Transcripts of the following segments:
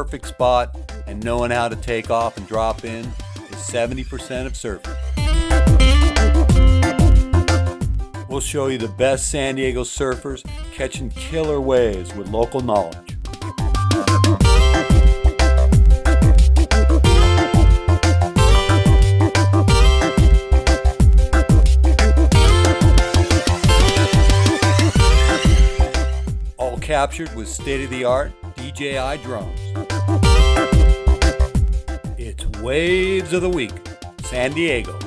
perfect spot and knowing how to take off and drop in is 70% of surfing. We'll show you the best San Diego surfers catching killer waves with local knowledge. All captured with state-of-the-art DJI Drones. It's Waves of the Week, San Diego.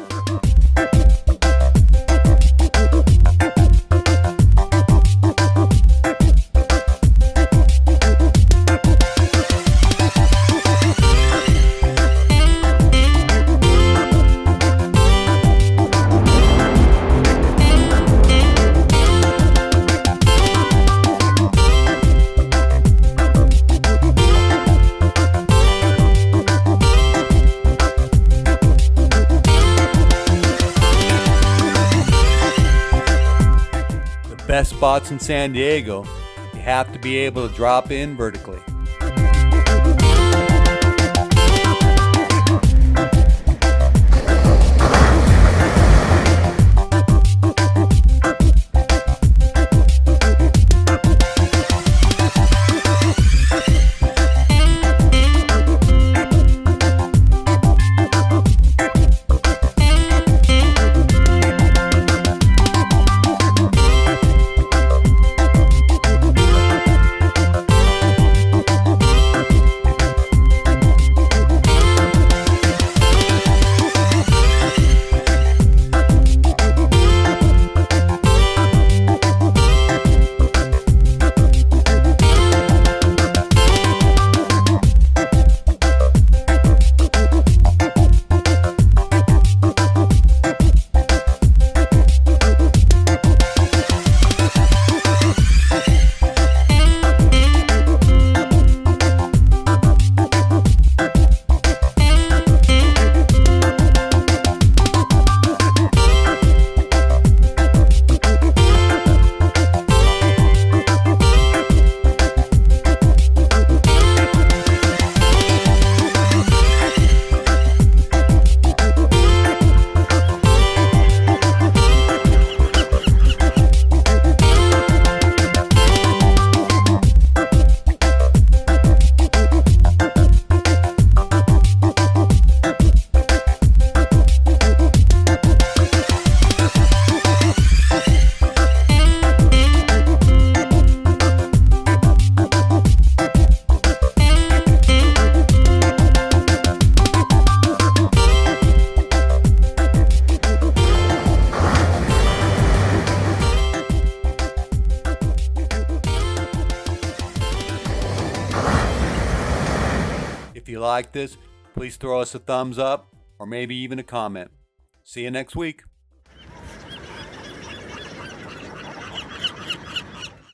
Best spots in San Diego, you have to be able to drop in vertically. If you like this, please throw us a thumbs up or maybe even a comment. See you next week.